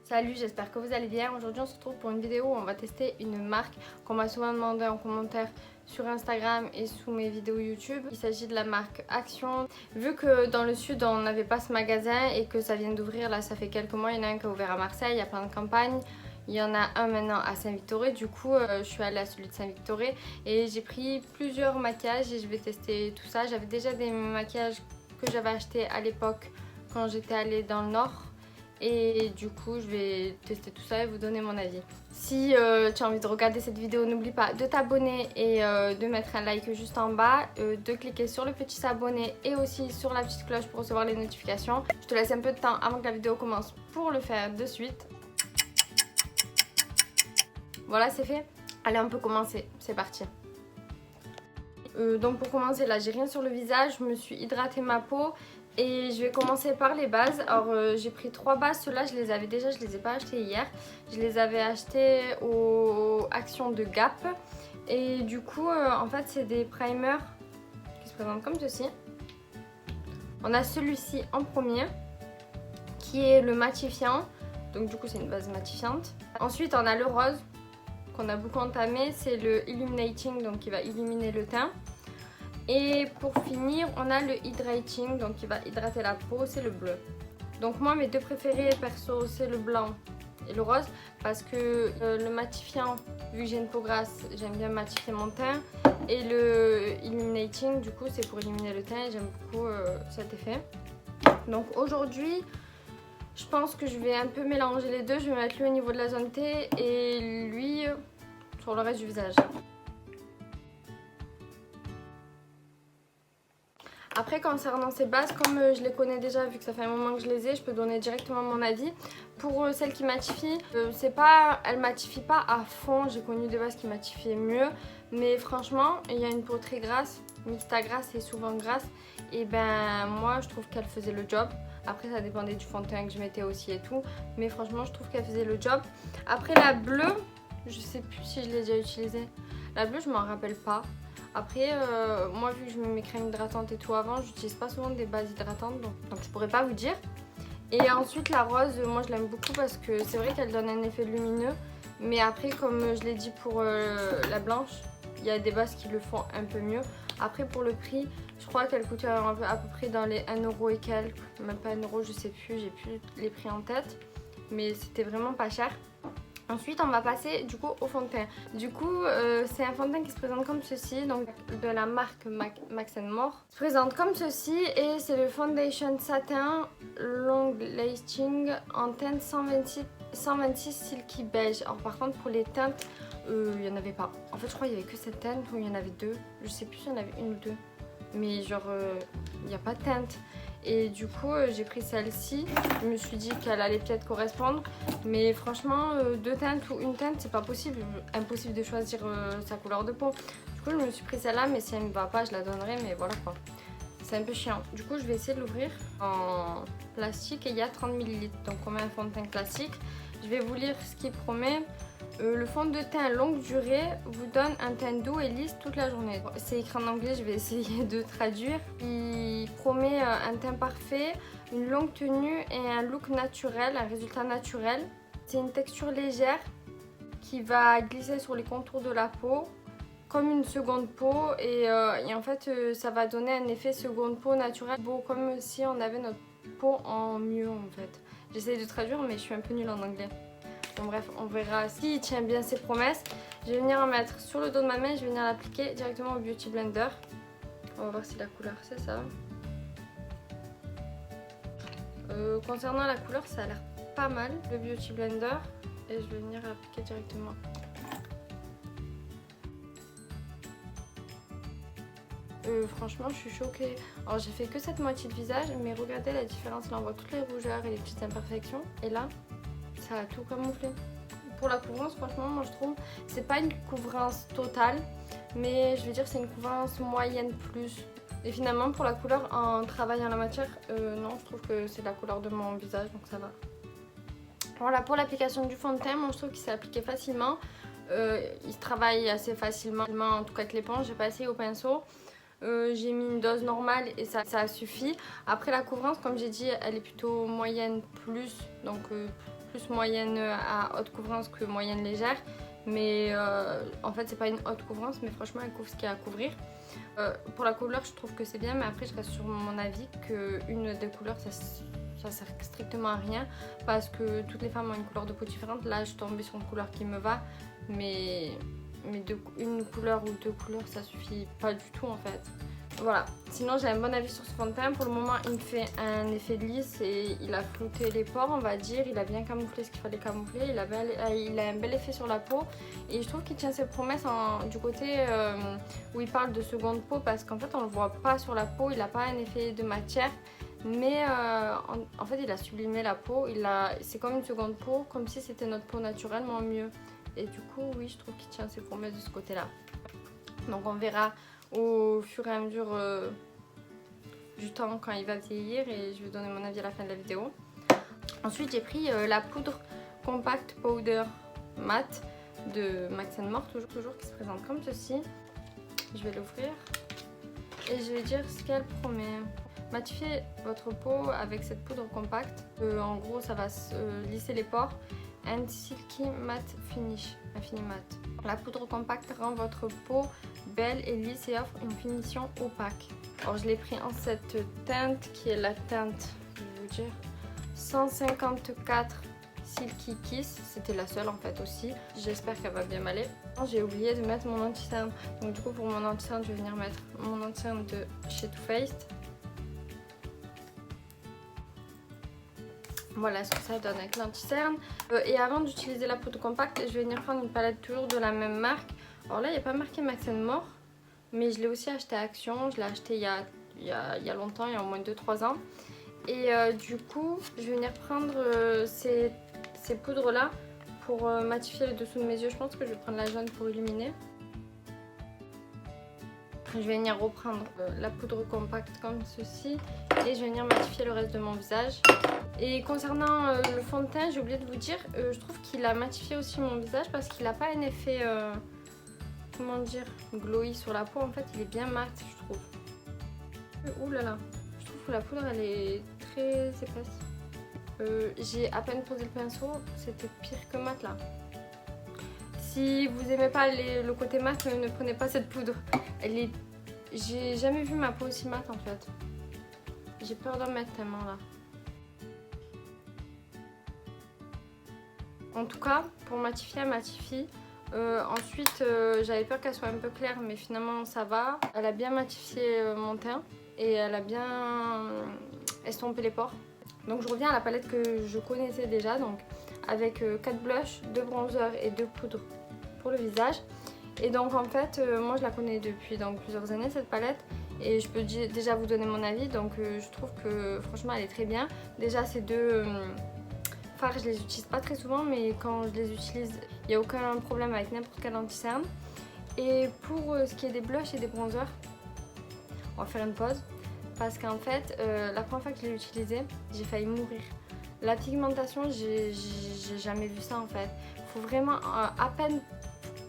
Salut, j'espère que vous allez bien. Aujourd'hui on se retrouve pour une vidéo où on va tester une marque qu'on m'a souvent demandé en commentaire sur Instagram et sous mes vidéos YouTube. Il s'agit de la marque Action. Vu que dans le sud on n'avait pas ce magasin et que ça vient d'ouvrir, là ça fait quelques mois, il y en a un qui a ouvert à Marseille, il y a plein de campagnes. Il y en a un maintenant à Saint-Victoré, du coup je suis allée à celui de Saint-Victoré et j'ai pris plusieurs maquillages et je vais tester tout ça. J'avais déjà des maquillages que j'avais achetés à l'époque quand j'étais allée dans le nord. Et du coup je vais tester tout ça et vous donner mon avis. Si tu as envie de regarder cette vidéo, n'oublie pas de t'abonner et de mettre un like juste en bas, de cliquer sur le petit s'abonner et aussi sur la petite cloche pour recevoir les notifications. Je te laisse un peu de temps avant que la vidéo commence pour le faire de suite. Voilà, c'est fait. Allez, on peut commencer, c'est parti. Donc pour commencer, là j'ai rien sur le visage, je me suis hydratée ma peau. Et je vais commencer par les bases. Alors j'ai pris 3 bases, ceux-là je les avais déjà, je les ai pas achetées hier. Je les avais achetées aux Actions de Gap. Et du coup en fait c'est des primers qui se présentent comme ceci. On a celui-ci en premier qui est le matifiant. Donc du coup c'est une base matifiante. Ensuite on a le rose qu'on a beaucoup entamé, c'est le Illuminating, donc qui va illuminer le teint. Et pour finir, on a le Hydrating, donc qui va hydrater la peau, c'est le bleu. Donc moi, mes deux préférés perso, c'est le blanc et le rose. Parce que le matifiant, vu que j'ai une peau grasse, j'aime bien matifier mon teint. Et le Illuminating, du coup, c'est pour illuminer le teint et j'aime beaucoup cet effet. Donc aujourd'hui, je pense que je vais un peu mélanger les deux. Je vais mettre lui au niveau de la zone T et lui sur le reste du visage. Après, concernant ces bases, comme je les connais déjà, vu que ça fait un moment que je les ai, je peux donner directement mon avis. Pour celle qui matifie, elle matifie pas à fond. J'ai connu des bases qui matifiaient mieux. Mais franchement, il y a une peau très grasse, mixta grasse et souvent grasse. Et ben moi, je trouve qu'elle faisait le job. Après, ça dépendait du fond de teint que je mettais aussi et tout. Mais franchement, je trouve qu'elle faisait le job. Après, la bleue, je sais plus si je l'ai déjà utilisée. La bleue, je m'en rappelle pas. Après, moi vu que je mets mes crèmes hydratantes et tout avant, j'utilise pas souvent des bases hydratantes, donc je pourrais pas vous dire. Et ensuite la rose, moi je l'aime beaucoup parce que c'est vrai qu'elle donne un effet lumineux. Mais après, comme je l'ai dit pour la blanche, il y a des bases qui le font un peu mieux. Après pour le prix, je crois qu'elle coûte à peu près dans les 1€ et quelques, même pas 1€, je sais plus, j'ai plus les prix en tête. Mais c'était vraiment pas cher. Ensuite, on va passer du coup au fond de teint. Du coup, c'est un fond de teint qui se présente comme ceci, donc de la marque Max & More. Il se présente comme ceci et c'est le Foundation Satin Long Lasting en teinte 126 Silky Beige. Alors par contre, pour les teintes, il n'y en avait pas. En fait, je crois qu'il n'y avait que cette teinte ou il y en avait deux. Je sais plus s'il y en avait une ou deux. Mais genre, il n'y a pas de teinte. Et du coup j'ai pris celle-ci, je me suis dit qu'elle allait peut-être correspondre. Mais franchement deux teintes ou une teinte c'est pas possible, impossible de choisir sa couleur de peau. Du coup je me suis pris celle-là, mais si elle ne me va pas je la donnerai, mais voilà quoi. C'est un peu chiant. Du coup je vais essayer de l'ouvrir en plastique et il y a 30 ml. Donc comme un fond de teint classique. Je vais vous lire ce qu'il promet. Le fond de teint longue durée vous donne un teint doux et lisse toute la journée. C'est écrit en anglais, je vais essayer de traduire. Il promet un teint parfait, une longue tenue et un look naturel, un résultat naturel. C'est une texture légère qui va glisser sur les contours de la peau comme une seconde peau et en fait ça va donner un effet seconde peau naturel, beau comme si on avait notre peau en mieux en fait. J'essaie de traduire mais je suis un peu nulle en anglais. Bon bref, on verra s'il tient bien ses promesses. Je vais venir en mettre sur le dos de ma main, je vais venir l'appliquer directement au Beauty Blender. On va voir si la couleur c'est ça. Concernant la couleur, ça a l'air pas mal le Beauty Blender. Et je vais venir l'appliquer directement. Franchement, je suis choquée. Alors j'ai fait que cette moitié de visage, mais regardez la différence. Là on voit toutes les rougeurs et les petites imperfections. Et là, ça a tout camouflé. Pour la couvrance, franchement, moi je trouve c'est pas une couvrance totale, mais je veux dire c'est une couvrance moyenne plus. Et finalement pour la couleur, en travaillant la matière, non, je trouve que c'est la couleur de mon visage, donc ça va. Voilà, pour l'application du fond de teint, moi je trouve qu'il s'est appliqué facilement. Il se travaille assez facilement, en tout cas avec l'éponge, j'ai pas essayé au pinceau. J'ai mis une dose normale et ça suffit. Après la couvrance, comme j'ai dit, elle est plutôt moyenne plus, donc plus moyenne à haute couvrance que moyenne légère. Mais en fait c'est pas une haute couvrance, mais franchement elle couvre ce qu'il y a à couvrir. Pour la couleur je trouve que c'est bien, mais après je reste sur mon avis qu'une des couleurs ça sert strictement à rien, parce que toutes les femmes ont une couleur de peau différente. Là je suis tombée sur une couleur qui me va, mais une couleur ou deux couleurs ça suffit pas du tout en fait. Voilà, sinon j'ai un bon avis sur ce fond de teint. Pour le moment il me fait un effet lisse et il a flouté les pores on va dire. Il a bien camouflé ce qu'il fallait camoufler, il a un bel effet sur la peau. Et je trouve qu'il tient ses promesses du côté où il parle de seconde peau, parce qu'en fait on le voit pas sur la peau, il n'a pas un effet de matière. Mais en fait il a sublimé la peau, c'est comme une seconde peau, comme si c'était notre peau naturelle mais en mieux. Et du coup oui je trouve qu'il tient ses promesses de ce côté là. Donc on verra au fur et à mesure du temps quand il va vieillir, et je vais donner mon avis à la fin de la vidéo. Ensuite j'ai pris la poudre Compact Powder Matte de Max & More, toujours qui se présente comme ceci. Je vais l'ouvrir et je vais dire ce qu'elle promet. Matifiez votre peau avec cette poudre compacte. En gros ça va lisser les pores. And Silky Matte Finish, un fini matte. La poudre compacte rend votre peau belle et lisse et offre une finition opaque. Alors je l'ai pris en cette teinte qui est la teinte, je vais vous dire, 154 Silky Kiss. C'était la seule en fait aussi. J'espère qu'elle va bien m'aller. J'ai oublié de mettre mon anti-cerne. Donc du coup pour mon anti-cerne je vais venir mettre mon anti-cerne de chez Too Faced. Voilà ce que ça donne avec l'anti-cerne. Et avant d'utiliser la poudre compacte, je vais venir prendre une palette toujours de la même marque. Alors là, il n'y a pas marqué Max & More, mais je l'ai aussi acheté à Action. Je l'ai acheté il y a longtemps, il y a au moins 2-3 ans. Et du coup, je vais venir prendre ces poudres-là pour matifier le dessous de mes yeux. Je pense que je vais prendre la jaune pour illuminer. Je vais venir reprendre la poudre compacte comme ceci et je vais venir matifier le reste de mon visage. Et concernant le fond de teint, j'ai oublié de vous dire, je trouve qu'il a matifié aussi mon visage parce qu'il n'a pas un effet, comment dire, glowy sur la peau. En fait, il est bien mat, je trouve. Ouh là là, je trouve que la poudre, elle est très épaisse. J'ai à peine posé le pinceau, c'était pire que mat là. Si vous aimez pas le côté mat, ne prenez pas cette poudre. J'ai jamais vu ma peau aussi mat en fait. J'ai peur d'en mettre tellement là. En tout cas, pour matifier, elle matifie. Ensuite, j'avais peur qu'elle soit un peu claire, mais finalement ça va. Elle a bien matifié mon teint et elle a bien estompé les pores. Donc je reviens à la palette que je connaissais déjà, donc avec 4 blushs, 2 bronzers et 2 poudres pour le visage. Et donc en fait, moi je la connais depuis donc, plusieurs années cette palette. Et je peux déjà vous donner mon avis, donc je trouve que franchement elle est très bien. Déjà ces deux fards je les utilise pas très souvent, mais quand je les utilise il n'y a aucun problème avec n'importe quel anti-cerne. Et pour ce qui est des blushs et des bronzers, on va faire une pause. Parce qu'en fait, la première fois que je l'ai utilisé, j'ai failli mourir. La pigmentation, j'ai jamais vu ça en fait. Il faut vraiment à peine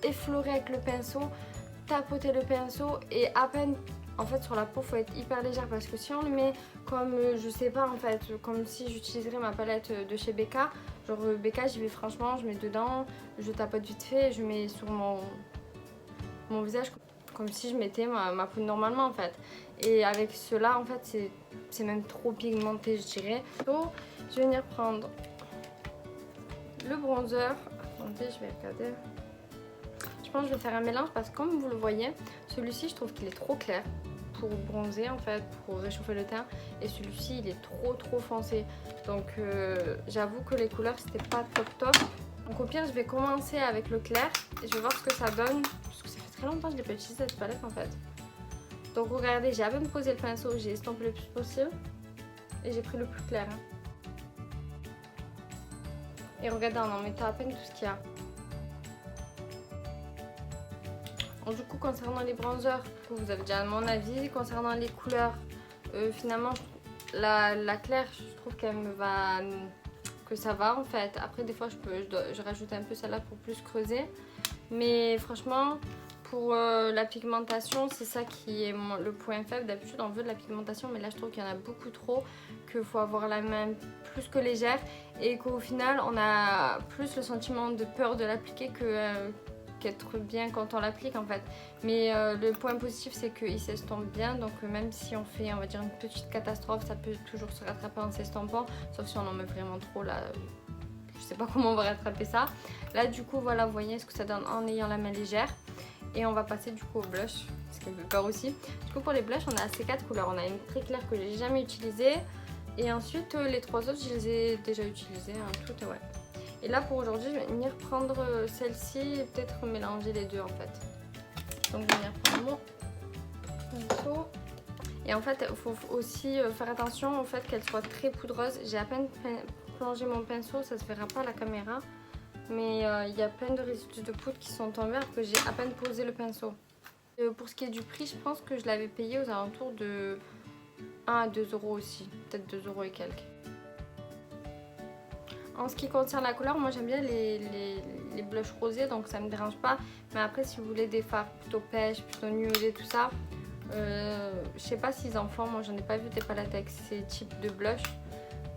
effleurer avec le pinceau, tapoter le pinceau et à peine... En fait sur la peau il faut être hyper légère, parce que si on le met comme je sais pas en fait, comme si j'utiliserais ma palette de chez BK, genre BK j'y vais franchement, je mets dedans, je tapote vite fait et je mets sur mon visage comme si je mettais ma peau normalement en fait. Et avec cela en fait c'est même trop pigmenté je dirais. Donc je vais venir prendre le bronzer. Attendez, je vais regarder. Je pense que je vais faire un mélange parce que comme vous le voyez, celui-ci je trouve qu'il est trop clair pour bronzer en fait, pour réchauffer le teint, et celui-ci il est trop foncé. Donc j'avoue que les couleurs c'était pas top. Donc au pire je vais commencer avec le clair et je vais voir ce que ça donne, parce que ça fait très longtemps que je n'ai pas utilisé cette palette en fait. Donc regardez, j'ai à peine posé le pinceau, j'ai estompé le plus possible et j'ai pris le plus clair. Et regardez, en mettant à peine tout ce qu'il y a. Donc, du coup, concernant les bronzers, vous avez déjà mon avis. Concernant les couleurs, finalement, la claire, je trouve qu'elle me va, que ça va en fait. Après, des fois, je rajoute un peu celle-là pour plus creuser. Mais franchement, Pour la pigmentation, c'est ça qui est le point faible. D'habitude on veut de la pigmentation, mais là je trouve qu'il y en a beaucoup trop, qu'il faut avoir la main plus que légère et qu'au final on a plus le sentiment de peur de l'appliquer qu'être bien quand on l'applique en fait. Mais le point positif c'est qu'il s'estompe bien, donc même si on fait on va dire une petite catastrophe, ça peut toujours se rattraper en s'estompant, sauf si on en met vraiment trop là. Je sais pas comment on va rattraper ça. Là du coup voilà, vous voyez ce que ça donne en ayant la main légère. Et on va passer du coup au blush, ce qui me fait peur aussi. Du coup pour les blushs on a ces 4 couleurs. On a une très claire que j'ai jamais utilisée. Et ensuite les 3 autres je les ai déjà utilisées, hein, toutes ouais. Et là pour aujourd'hui je vais venir prendre celle-ci et peut-être mélanger les deux en fait. Donc je vais venir prendre mon pinceau. Et en fait il faut aussi faire attention au fait qu'elle soit très poudreuse. J'ai à peine plongé mon pinceau, ça se verra pas à la caméra. Mais il y a plein de résidus de poudre qui sont tombés alors que j'ai à peine posé le pinceau. Pour ce qui est du prix, je pense que je l'avais payé aux alentours de 1 à 2 euros aussi. Peut-être 2 euros et quelques. En ce qui concerne la couleur, moi j'aime bien les blushs rosés, donc ça me dérange pas. Mais après si vous voulez des fards plutôt pêche, plutôt nude tout ça, je sais pas s'ils en font. Moi j'en ai pas vu des palettes avec ces types de blush.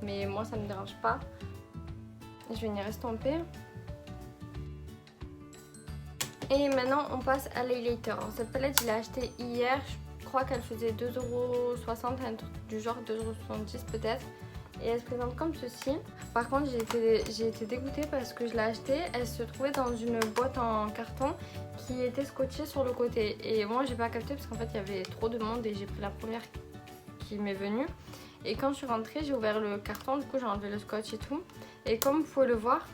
Mais moi ça me dérange pas. Je vais venir estomper. Et maintenant on passe à l'highlighter. Cette palette je l'ai achetée hier, je crois qu'elle faisait 2,60 €, un truc du genre 2,70 € peut-être. Et elle se présente comme ceci. Par contre j'ai été dégoûtée parce que je l'ai achetée, elle se trouvait dans une boîte en carton qui était scotchée sur le côté. Et moi j'ai pas capté parce qu'en fait il y avait trop de monde et j'ai pris la première qui m'est venue. Et quand je suis rentrée j'ai ouvert le carton, du coup j'ai enlevé le scotch et tout. Et comme vous pouvez le voir,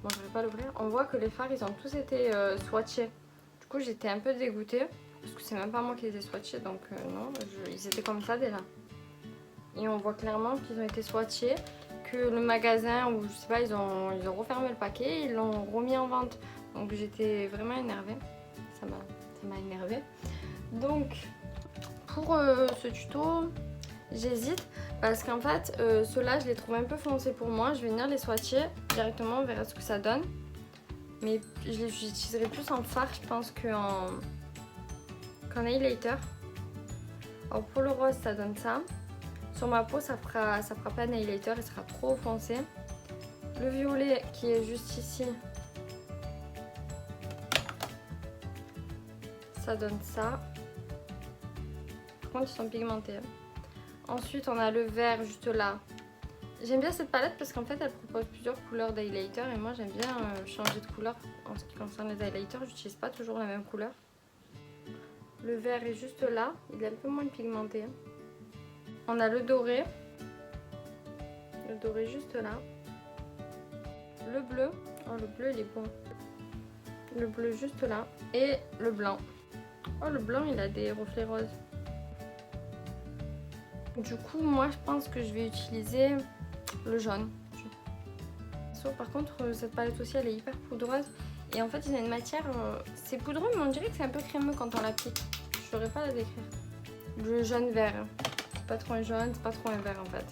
bon, je vais pas l'ouvrir. On voit que les fards ils ont tous été swatchés. Du coup j'étais un peu dégoûtée parce que c'est même pas moi qui les ai swatchés, donc non, ils étaient comme ça déjà. Et on voit clairement qu'ils ont été swatchés, que le magasin ou je sais pas, ils ont refermé le paquet, ils l'ont remis en vente. Donc j'étais vraiment énervée. Ça m'a énervée. Donc pour ce tuto, j'hésite parce qu'en fait ceux-là je les trouve un peu foncés pour moi. Je vais venir les swatcher directement, on verra ce que ça donne. Mais je les utiliserai plus en fard je pense qu'en highlighter. Alors pour le rose ça donne ça. Sur ma peau ça fera pas un highlighter, il sera trop foncé. Le violet qui est juste ici, ça donne ça. Par contre ils sont pigmentés. Ensuite on a le vert juste là. J'aime bien cette palette parce qu'en fait elle propose plusieurs couleurs d'highlighter et moi j'aime bien changer de couleur. En ce qui concerne les highlighters, j'utilise pas toujours la même couleur. Le vert est juste là, il est un peu moins pigmenté. On a le doré juste là. Le bleu, oh le bleu il est beau. Le bleu juste là et le blanc. Oh le blanc il a des reflets roses. Du coup moi je pense que je vais utiliser le jaune. Par contre cette palette aussi elle est hyper poudreuse et en fait il y a une matière, c'est poudreux mais on dirait que c'est un peu crémeux quand on l'applique. Je saurais pas la décrire. Le jaune vert, c'est pas trop un jaune, c'est pas trop un vert en fait.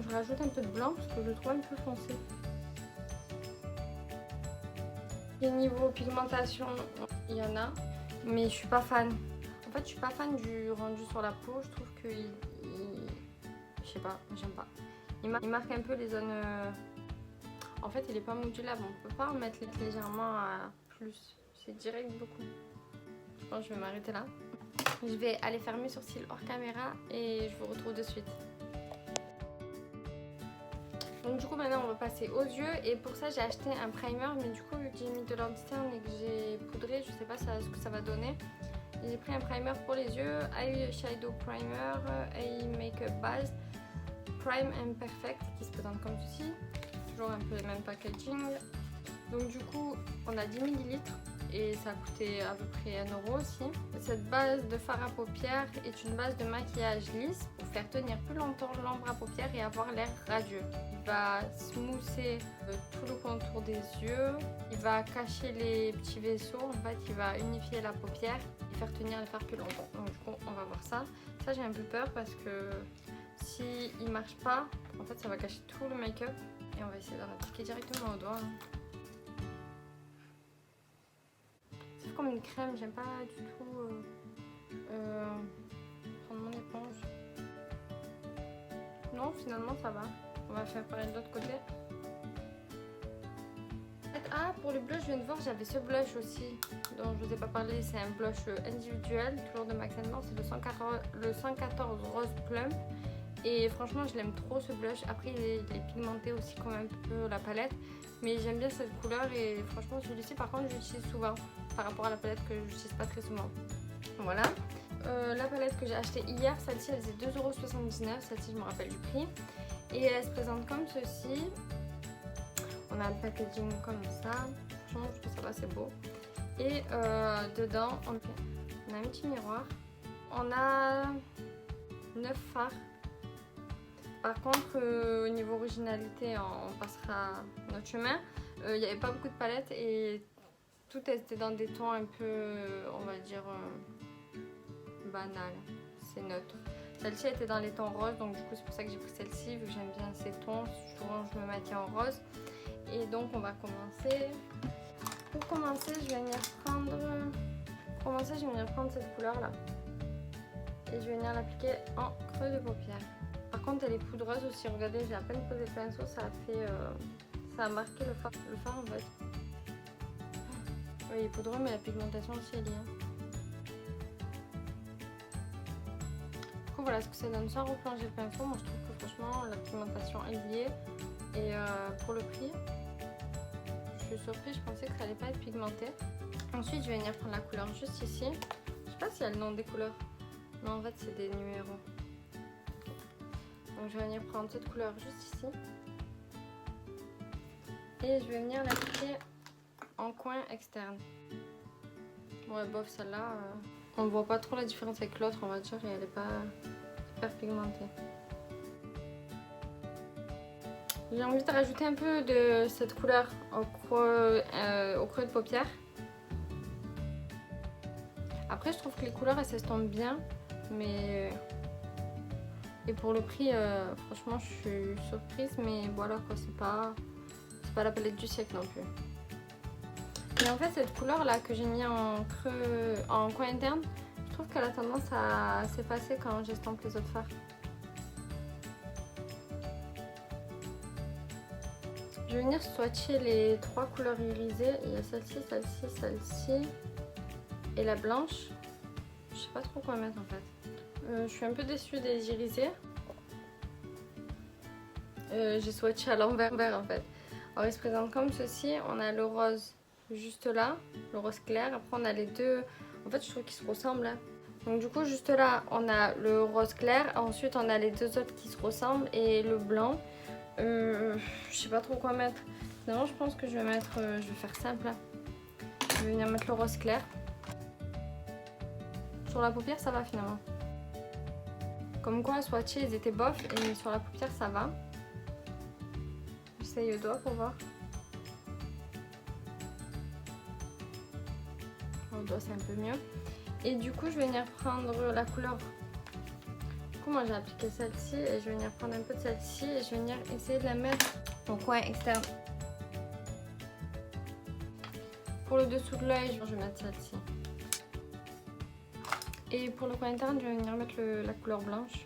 Je rajoute un peu de blanc parce que je le trouve un peu foncé. Et niveau pigmentation, il y en a, mais je suis pas fan. En fait je suis pas fan du rendu sur la peau, je trouve que je sais pas, j'aime pas. Il marque un peu les zones... En fait il est pas modulable, on peut pas en mettre légèrement à plus. C'est direct beaucoup. Je pense que je vais m'arrêter là. Je vais aller faire mes sourcils hors caméra et je vous retrouve de suite. Donc du coup maintenant on va passer aux yeux et pour ça j'ai acheté un primer, mais du coup vu que j'ai mis de l'antiterne et que j'ai poudré, je sais pas ce que ça va donner. J'ai pris un primer pour les yeux, Eye Shadow Primer, Eye Makeup Base, Prime and Perfect qui se présente comme ceci, toujours un peu le même packaging. Donc du coup on a 10 ml et ça a coûté à peu près 1 € aussi. Cette base de fard à paupières est une base de maquillage lisse pour faire tenir plus longtemps l'ombre à paupières et avoir l'air radieux. Il va smoother tout le contour des yeux, il va cacher les petits vaisseaux, en fait il va unifier la paupière et faire tenir le fard plus longtemps. Donc du coup on va voir ça. Ça j'ai un peu peur parce que si il marche pas, en fait ça va cacher tout le make-up et on va essayer d'en appliquer directement au doigt. comme une crème, j'aime pas du tout prendre mon éponge. Non, finalement ça va. On va faire pareil de l'autre côté. Ah, pour le blush, je viens de voir, j'avais ce blush aussi dont je vous ai pas parlé. C'est un blush individuel, toujours de Max Mort. C'est le 114 Rose Plum. Et franchement, je l'aime trop ce blush. Après, il est pigmenté aussi comme un peu la palette. Mais j'aime bien cette couleur et franchement, celui-ci par contre, j'utilise souvent par rapport à la palette que je n'utilise pas très souvent. Voilà. La palette que j'ai achetée hier, celle-ci, elle faisait 2,79 €. Celle-ci, je me rappelle du prix. Et elle se présente comme ceci. On a le packaging comme ça. Franchement, je trouve ça va, c'est beau. Et dedans, on a un petit miroir. On a 9 fards. Par contre, au niveau originalité, on passera notre chemin. Il n'y avait pas beaucoup de palettes et tout était dans des tons un peu, on va dire, banal. C'est neutre. Celle-ci était dans les tons roses, donc du coup c'est pour ça que j'ai pris celle-ci, vu que j'aime bien ces tons. Souvent je me maquille en rose. Et donc on va commencer. Pour commencer, je vais venir prendre cette couleur-là. Et je vais venir l'appliquer en creux de paupière. Par contre, elle est poudreuse aussi. Regardez, j'ai à peine posé le pinceau, ça a marqué le fard en fait. Oui, il est poudreux, mais la pigmentation aussi est liée. Du coup, voilà ce que ça donne sans replonger le pinceau. Moi, je trouve que franchement, la pigmentation est liée. Et pour le prix, je suis surprise, je pensais que ça allait pas être pigmenté. Ensuite, je vais venir prendre la couleur juste ici. Je sais pas s'il y a le nom des couleurs. Non, en fait, c'est des numéros. Donc je vais venir prendre cette couleur juste ici. Et je vais venir l'appliquer en coin externe. Ouais, bof, celle-là, on voit pas trop la différence avec l'autre, on va dire, et elle est pas super pigmentée. J'ai envie de rajouter un peu de cette couleur au creux de paupière. Après, je trouve que les couleurs, elles s'estompent bien, mais... Et pour le prix, franchement, je suis surprise, mais voilà quoi, c'est pas la palette du siècle non plus. Et en fait, cette couleur là que j'ai mis en creux, en coin interne, je trouve qu'elle a tendance à s'effacer quand j'estompe les autres fards. Je vais venir swatcher les trois couleurs irisées. Il y a celle-ci, celle-ci, celle-ci et la blanche. Je sais pas trop quoi mettre en fait. Je suis un peu déçue des irisés. J'ai swatché à l'envers en fait. Alors il se présente comme ceci. On a le rose juste là, le rose clair. Après on a les deux. En fait je trouve qu'ils se ressemblent là. Donc du coup juste là on a le rose clair. Ensuite on a les deux autres qui se ressemblent et le blanc. Je sais pas trop quoi mettre. Finalement je pense que je vais faire simple là. Je vais venir mettre le rose clair. Sur la paupière ça va finalement. Comme quoi, swatchés, ils étaient bof et sur la paupière, ça va. J'essaye le doigt pour voir. Au doigt, c'est un peu mieux. Et du coup, je vais venir prendre la couleur. Du coup, moi, j'ai appliqué celle-ci et je vais venir prendre un peu de celle-ci et je vais venir essayer de la mettre au coin externe. Pour le dessous de l'œil, je vais mettre celle-ci. Et pour le coin interne, je vais venir mettre la couleur blanche.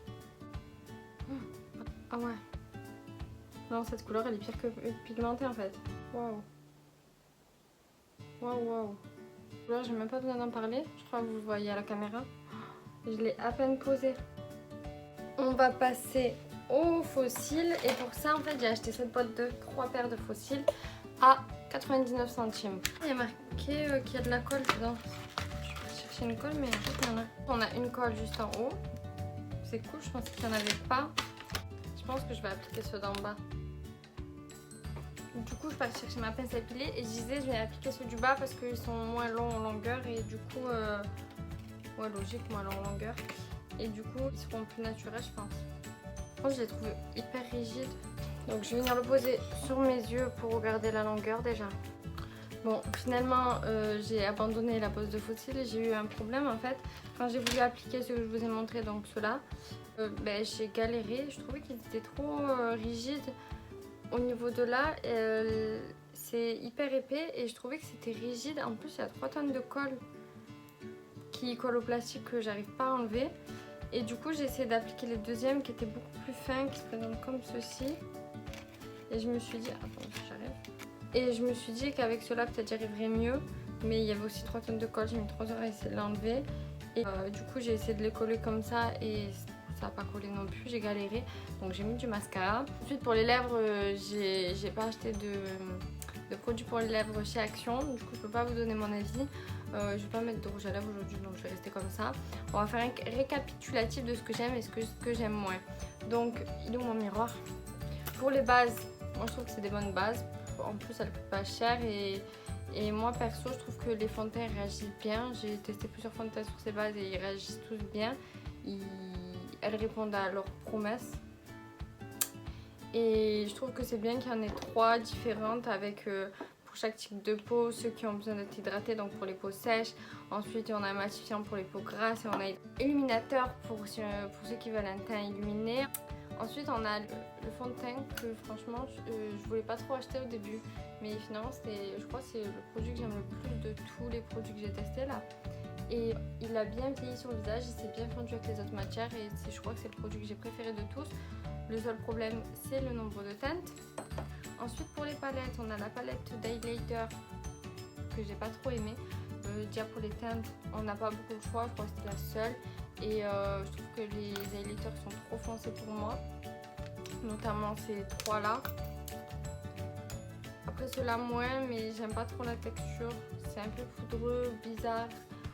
Ah ouais. Non, cette couleur, elle est pire que pigmentée en fait. Waouh. Waouh, waouh. Là, j'ai même pas besoin d'en parler. Je crois que vous le voyez à la caméra. Je l'ai à peine posé. On va passer aux faux cils. Et pour ça, en fait, j'ai acheté cette boîte de 3 paires de faux cils à 99 centimes. Il y a marqué qu'il y a de la colle dedans. Une colle, mais en fait il y en a. On a une colle juste en haut. C'est cool, je pensais qu'il n'y en avait pas. Je pense que je vais appliquer ceux d'en bas. Du coup, je vais chercher ma pince à épiler et je disais je vais appliquer ceux du bas parce qu'ils sont moins longs en longueur et du coup, ouais, logique, moins longs en longueur. Et du coup, ils seront plus naturels, je pense. Je pense que je les trouve hyper rigides. Donc, je vais venir le poser sur mes yeux pour regarder la longueur déjà. Bon, finalement, j'ai abandonné la pose de faux cils et j'ai eu un problème en fait. Quand j'ai voulu appliquer ce que je vous ai montré, donc ceux-là, j'ai galéré. Je trouvais qu'ils étaient trop rigides au niveau de là. c'est hyper épais et je trouvais que c'était rigide. En plus il y a 3 tonnes de colle qui colle au plastique que j'arrive pas à enlever. Et du coup j'ai essayé d'appliquer les deuxièmes qui étaient beaucoup plus fins, qui se présentent comme ceci. Et je me suis dit, attends, j'arrive. Et je me suis dit qu'avec cela peut-être j'y arriverais mieux. Mais il y avait aussi 3 tonnes de colle, j'ai mis 3 heures à essayer de l'enlever. Et du coup j'ai essayé de les coller comme ça et ça n'a pas collé non plus, j'ai galéré. Donc j'ai mis du mascara. Ensuite pour les lèvres, j'ai pas acheté de produits pour les lèvres chez Action. Du coup je peux pas vous donner mon avis. Je vais pas mettre de rouge à lèvres aujourd'hui, donc je vais rester comme ça. On va faire un récapitulatif de ce que j'aime et ce que j'aime moins. Donc il est où mon miroir? Pour les bases, moi je trouve que c'est des bonnes bases. En plus elles coûtent pas cher et moi perso je trouve que les fonds de teint réagissent bien. J'ai testé plusieurs fonds de teint sur ces bases et ils réagissent tous bien. Elles répondent à leurs promesses. Et je trouve que c'est bien qu'il y en ait 3 différentes avec pour chaque type de peau, ceux qui ont besoin d'être hydratés, donc pour les peaux sèches. Ensuite on a un matifiant pour les peaux grasses et on a illuminateur pour ceux qui veulent un teint illuminé. Ensuite on a le fond de teint que franchement je voulais pas trop acheter au début, mais finalement je crois que c'est le produit que j'aime le plus de tous les produits que j'ai testés là. Et il a bien vieilli sur le visage, il s'est bien fondu avec les autres matières et je crois que c'est le produit que j'ai préféré de tous. Le seul problème c'est le nombre de teintes. Ensuite pour les palettes, on a la palette d'highlighter que j'ai pas trop aimé. Déjà pour les teintes, on n'a pas beaucoup de choix, je crois que c'était la seule. Et je trouve que les highlighters sont trop foncés pour moi, notamment ces 3 là. Après ceux-là moins, mais j'aime pas trop la texture, c'est un peu poudreux, bizarre.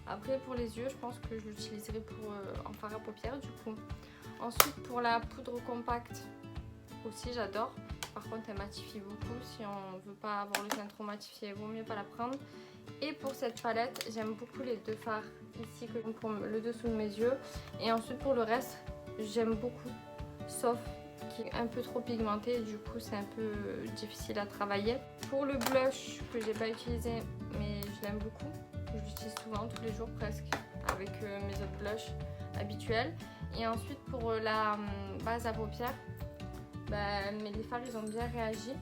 Après pour les yeux, je pense que je l'utiliserai pour en fard à paupières du coup. Ensuite pour la poudre compacte aussi j'adore. Par contre elle matifie beaucoup, si on veut pas avoir le teint trop matifié, il vaut mieux pas la prendre. Et pour cette palette, j'aime beaucoup les 2 fards ici que pour le dessous de mes yeux. Et ensuite pour le reste, j'aime beaucoup, sauf qui est un peu trop pigmenté et du coup c'est un peu difficile à travailler. Pour le blush que j'ai pas utilisé mais je l'aime beaucoup, je l'utilise souvent, tous les jours presque, avec mes autres blushs habituels. Et ensuite pour la base à paupières, les fards ils ont bien réagi.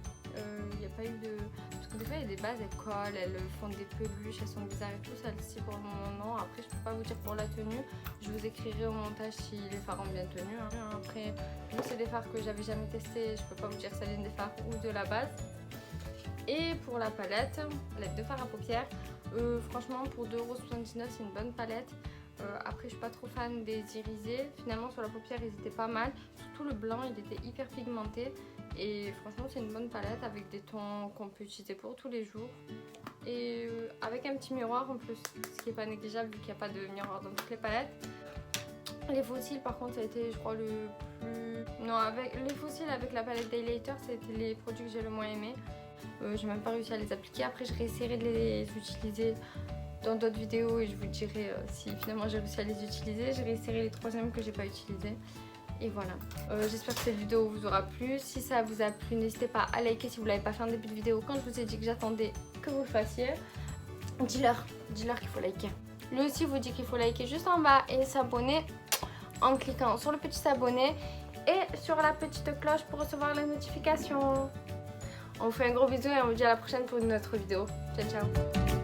Il n'y a pas eu de... Parce que des fois il y a des bases, elles collent, elles font des peluches, elles sont bizarres et tout. Celle-ci pour le moment non. Après je peux pas vous dire pour la tenue. Je vous écrirai au montage si les fards ont bien tenu. Après vu que c'est des fards que j'avais jamais testé, je peux pas vous dire si ça vient des fards ou de la base. Et pour la palette de fard à paupières, franchement pour 2,79 € c'est une bonne palette. Après je suis pas trop fan des irisés. Finalement sur la paupière ils étaient pas mal. Surtout le blanc il était hyper pigmenté. Et franchement c'est une bonne palette avec des tons qu'on peut utiliser pour tous les jours. Et avec un petit miroir en plus, ce qui n'est pas négligeable vu qu'il n'y a pas de miroir dans toutes les palettes. Les fossiles par contre ça a été je crois le plus... Non, avec les fossiles avec la palette d'highlighter c'était les produits que j'ai le moins aimé. J'ai même pas réussi à les appliquer. Après je réessayerai de les utiliser dans d'autres vidéos et je vous dirai si finalement j'ai réussi à les utiliser. Je réessayerai les 3e que j'ai pas utilisés. Et voilà, j'espère que cette vidéo vous aura plu. Si ça vous a plu, n'hésitez pas à liker si vous ne l'avez pas fait en début de vidéo. Quand je vous ai dit que j'attendais que vous le fassiez, dis-leur qu'il faut liker. Lui aussi vous dit qu'il faut liker juste en bas et s'abonner en cliquant sur le petit s'abonner et sur la petite cloche pour recevoir les notifications. On vous fait un gros bisou et on vous dit à la prochaine pour une autre vidéo. Ciao ciao.